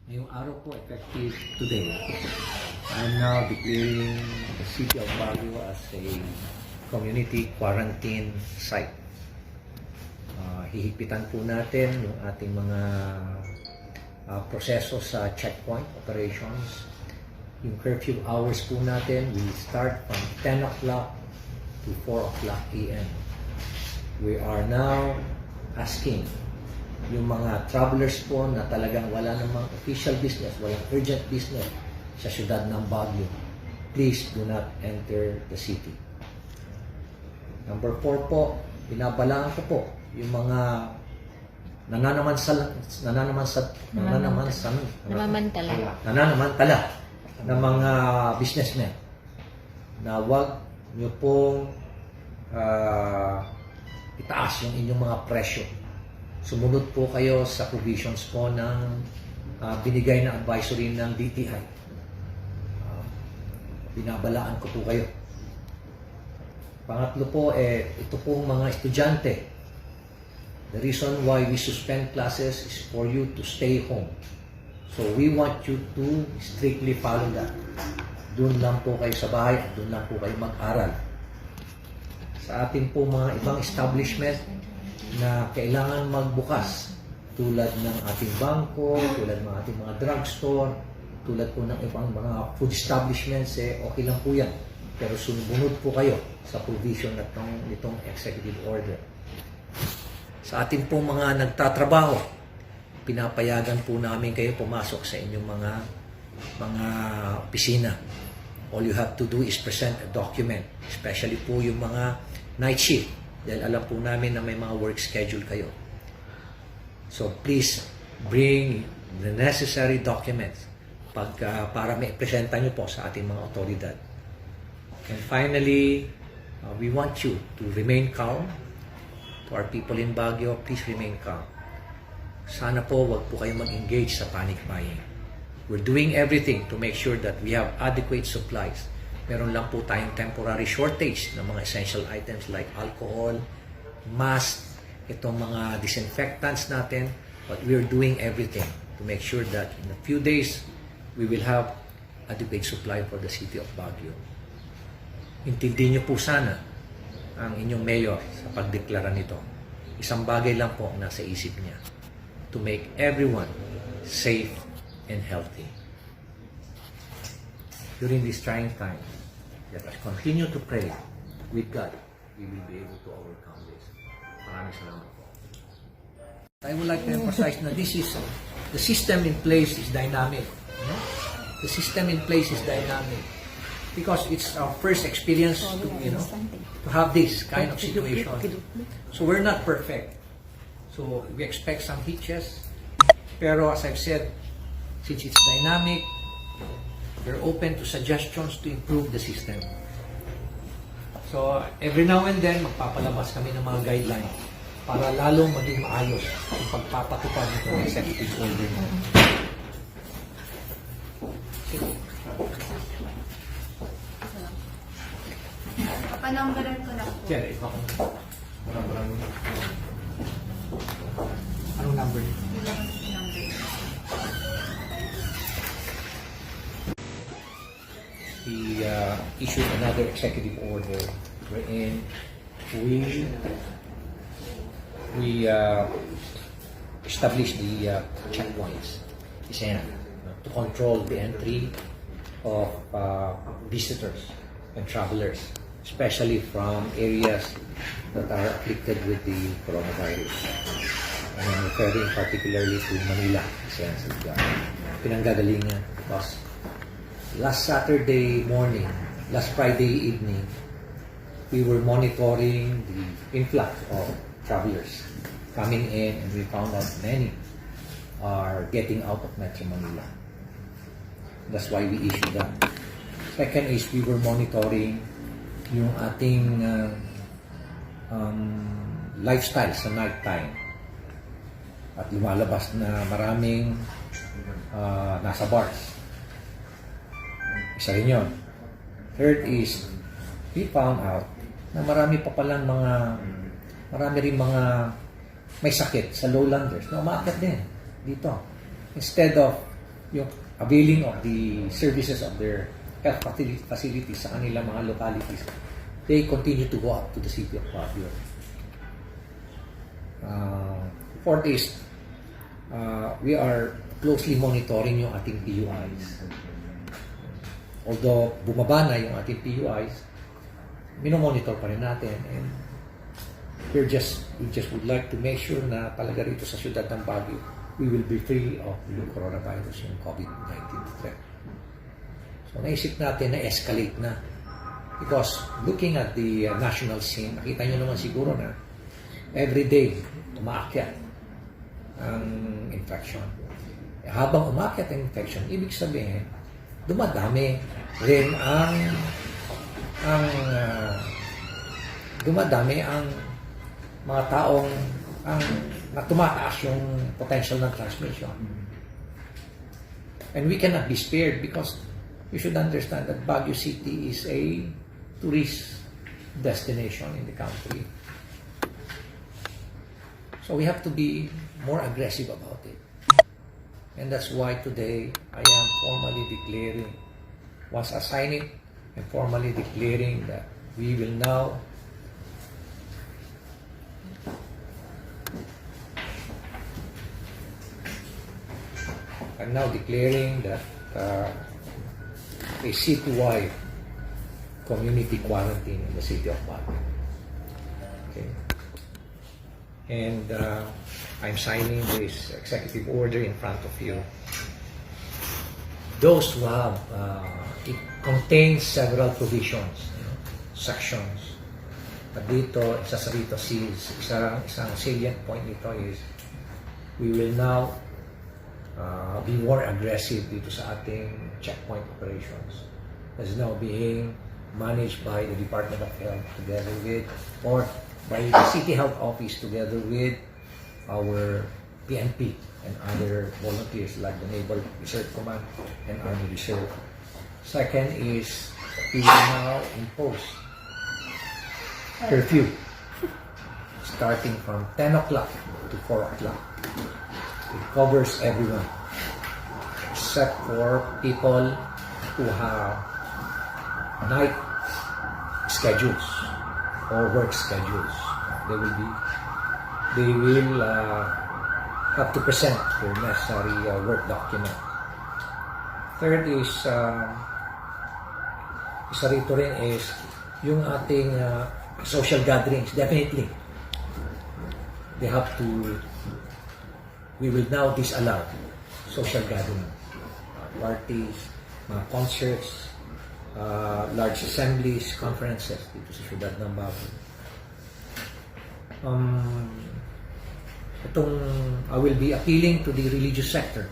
Ngayong araw po, effective today, I'm now declaring the city of Baguio as a community quarantine site. Hihigpitan po natin yung ating mga proseso sa checkpoint operations. Yung curfew hours po natin will start from 10 o'clock to 4 o'clock a.m. We are now asking yung mga travelers po na talagang wala namang official business, walang urgent business sa syudad ng Baguio, please do not enter the city. Number 4 po, binabalaan ko po yung mga nananamantala ng mga businessmen na wag nyo pong itaas yung inyong mga presyo. Sumunod po kayo sa provisions po ng binigay na advisory ng DTI. Binabalaan ko po kayo. Pangatlo po, ito pong mga estudyante. The reason why we suspend classes is for you to stay home. So we want you to strictly follow that. Doon lang po kayo sa bahay at doon lang po kayo mag-aral. Sa ating po mga ibang establishment na kailangan magbukas, tulad ng ating bangko, tulad ng ating mga drugstore, tulad po ng ibang mga food establishments, okay lang po yan. Pero sumunod po kayo sa provision na itong executive order. Sa ating po mga nagtatrabaho, pinapayagan po namin kayo pumasok sa inyong mga opisina. All you have to do is present a document, especially po yung mga night shift. Dahil alam po namin na may mga work schedule kayo. So please bring the necessary documents para mai-presenta nyo po sa ating mga otoridad. And finally, we want you to remain calm. To our people in Baguio, please remain calm. Sana po wag po kayo mag-engage sa panic buying. We're doing everything to make sure that we have adequate supplies. Meron lang po tayong temporary shortage ng mga essential items like alcohol, mask, itong mga disinfectants natin. But we're doing everything to make sure that in a few days, we will have adequate supply for the city of Baguio. Intindihin niyo po sana ang inyong mayor sa pagdeklara nito. Isang bagay lang po ang nasa isip niya, to make everyone safe and healthy. During this trying time, let us continue to pray with God. We will be able to overcome this. Maraming salamat po. I would like to emphasize na this is, the system in place is dynamic. You know? The system in place is dynamic. Because it's our first experience to have this kind of situation. So we're not perfect. So we expect some hitches. Pero as I've said, since it's dynamic, we're open to suggestions to improve the system. So, every now and then, magpapalabas kami ng mga guidelines para lalong maging maayos ang pagpapatupad nito ng executive order. Papanumberan ko na po. Sir, anong number? He issued another executive order wherein we established the checkpoints to control the entry of visitors and travelers, especially from areas that are afflicted with the coronavirus. And I'm referring particularly to Manila, pinanggagalingan, because last Saturday morning, last Friday evening, we were monitoring the influx of travelers coming in, and we found out many are getting out of Metro Manila. That's why we issued that. Second is we were monitoring yung ating lifestyle sa night time. At lumalabas na maraming nasa bars. Isa rin yun. Third is, we found out na marami rin mga may sakit sa lowlanders na umaakyat din dito. Instead of yung availing of the services of their health facilities sa kanilang mga localities, they continue to go up to the city of Baguio. Fourth is, we are closely monitoring yung ating PUIs. Although bumaba na yung ating PUIs, minomonitor pa rin natin, and we just would like to make sure na talaga rito sa syudad ng Baguio, we will be free of yung coronavirus, yung COVID-19 threat. So naisip natin na escalate na, because looking at the national scene, nakita nyo naman siguro na every day umaakyat ang infection. Habang umaakyat ang infection, ibig sabihin dumadami rin dumadami ang mga taong na tumataas yung potential ng transmission. And we cannot be spared, because you should understand that Baguio City is a tourist destination in the country. So we have to be more aggressive about it. And that's why today I am formally declaring, once assigning, and formally declaring that we will now I'm now declaring that a citywide community quarantine in the city of Baguio. Okay. And I'm signing this executive order in front of you. Those who have, it contains several provisions, sections. But dito, isa sa dito, isang salient point nito is, we will now be more aggressive dito sa ating checkpoint operations. That's now being managed by the Department of Health together with, or by the City Health Office together with our PNP and other volunteers like the Naval Reserve Command and Army Reserve. Second is, we will now impose curfew starting from 10 o'clock to 4 o'clock. It covers everyone except for people who have night schedules or work schedules. They will have to present their necessary work document. Third is, isa rito rin is yung ating social gatherings. Definitely, we will now disallow social gatherings, parties, mga concerts, large assemblies, conferences dito sa syudad ng Baguio. I will be appealing to the religious sector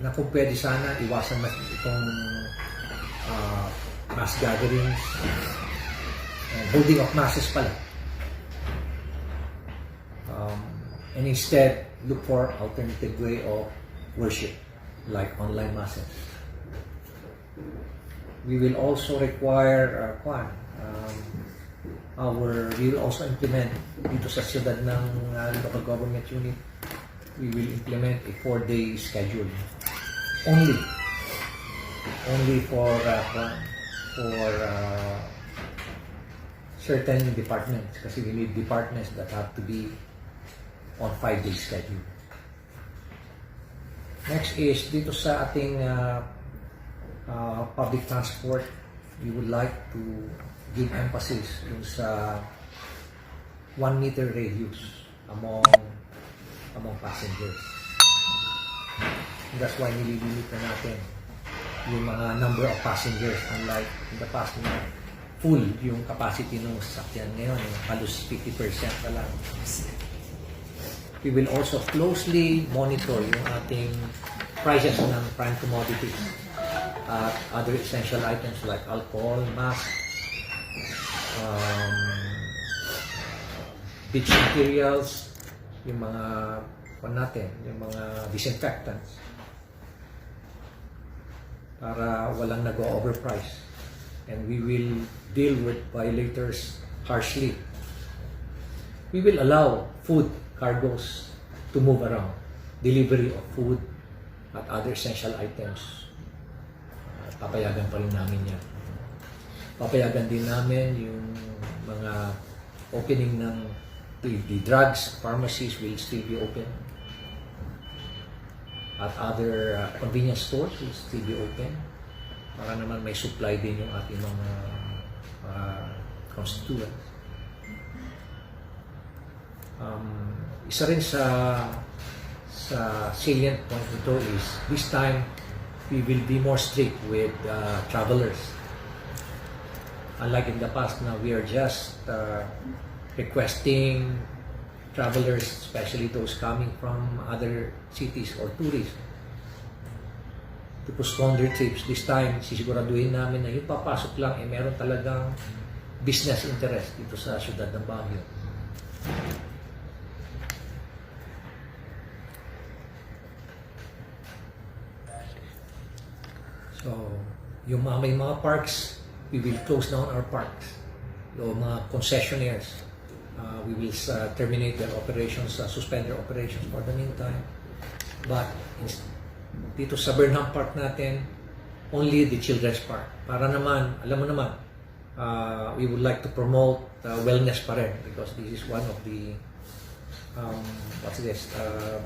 na kung pwede sana iwasan mas itong mass gatherings and holding of masses pala, and instead look for alternative way of worship like online masses. We will also require we will also implement dito sa siyudad ng local government unit, we will implement a 4-day schedule only for certain departments, kasi we need departments that have to be on 5-day schedule. Next is dito sa ating public transport, we would like to give emphasis dun sa 1 meter radius among passengers. And that's why nililimit na natin yung mga number of passengers, unlike in the past na full yung capacity ng sasakyan. Ngayon, halos 50% na lang. We will also closely monitor yung ating prices ng prime commodities at other essential items like alcohol, mask, beach materials, yung mga yung mga disinfectants, para walang nag-overprice, and we will deal with violators harshly. We will allow food cargoes to move around. Delivery of food at other essential items. Papayagan pa rin namin yan. Papayagan din namin yung mga opening ng the drugs, pharmacies will still be open. At other convenience stores will still be open. Para naman may supply din yung ating mga constituents. Isa rin sa salient point nito is this time we will be more strict with travelers. Unlike in the past, now we are just requesting travelers, especially those coming from other cities or tourists, to postpone their trips. This time, sisiguraduhin namin na yung papasok lang meron talagang business interest dito sa syudad ng Baguio. So, yung may mga parks, we will close down our parks. Yung mga concessionaires, we will terminate their operations, suspend their operations for the meantime. But dito sa Burnham Park natin, only the children's park. Para naman, alam mo naman, we would like to promote wellness pa rin because this is one of the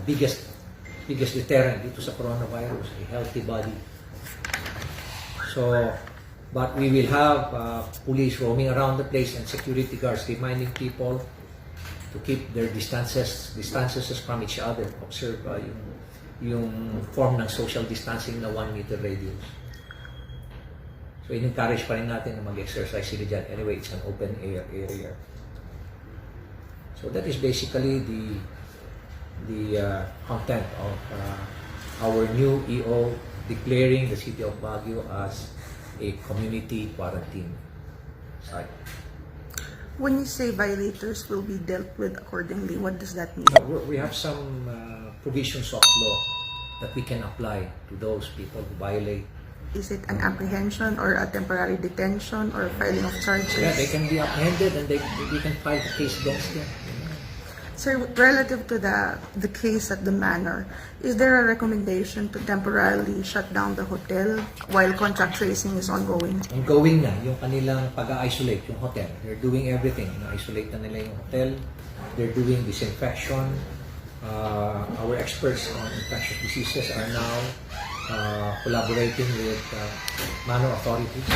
biggest deterrent dito sa coronavirus, a healthy body. So, but we will have police roaming around the place and security guards reminding people to keep their distances from each other. Observe yung form ng social distancing na 1 meter radius. So, in-encourage pa rin natin na mag-exercise sila dyan. Anyway, it's an open air area. So, that is basically the content of our new EO declaring the city of Baguio as a community quarantine site. When you say violators will be dealt with accordingly, what does that mean? We have some provisions of law that we can apply to those people who violate. Is it an apprehension or a temporary detention or filing of charges? Yeah, they can be apprehended and we can file a case against them. Sir, relative to the case at the manor, is there a recommendation to temporarily shut down the hotel while contact tracing is ongoing? Ongoing na yung kanilang pag-isolate yung hotel. They're doing everything. Na-isolate na nila yung hotel. They're doing disinfection. Our experts on infectious diseases are now collaborating with manor authorities.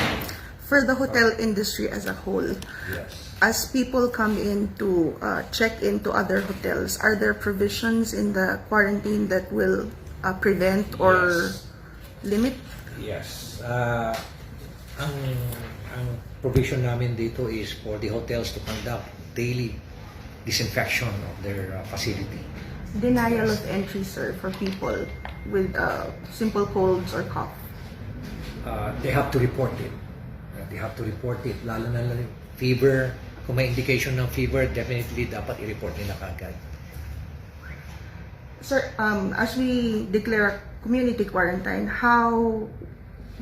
For the hotel industry as a whole, Yes. as people come in to check into other hotels, are there provisions in the quarantine that will prevent or limit? Yes. Ang provision namin dito is for the hotels to conduct daily disinfection of their facility. Denial of entry, sir, for people with simple colds or cough. They have to report it. They have to report it. Lalo na fever. Kung may indication ng fever, definitely dapat i-report nila kagad. Sir, as we declare community quarantine,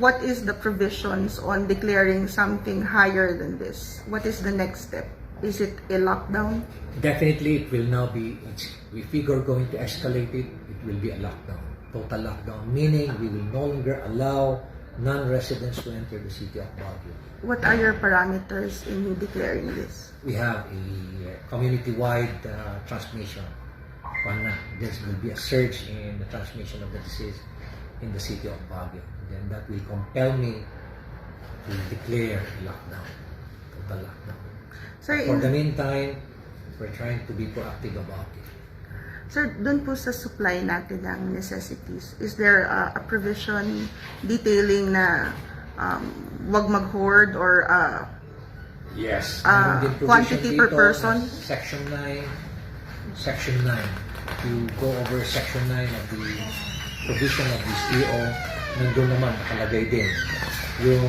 what is the provisions on declaring something higher than this? What is the next step? Is it a lockdown? Definitely, it will now be, if we are going to escalate it, it will be a lockdown. Total lockdown. Meaning, we will no longer allow non-residents to enter the city of Baguio. What are your parameters in you declaring this? We have a community-wide transmission. There will be a surge in the transmission of the disease in the city of Baguio. Then that will compel me to declare a lockdown, total lockdown. Sir, For the meantime, we're trying to be proactive about it. Sir, dun po sa supply natin ng necessities, is there a provision detailing na wag mag-hoard or Yes. quantity per person? Section 9. If you go over Section 9 of the provision of this EO, nandun naman nakalagay din yung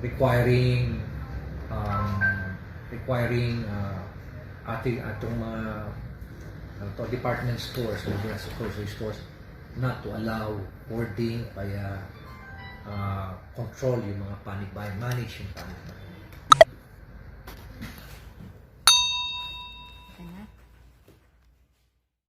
requiring atong mga department stores, grocery stores, not to allow hoarding, kaya control yung mga panic buying, manage yung panic buying.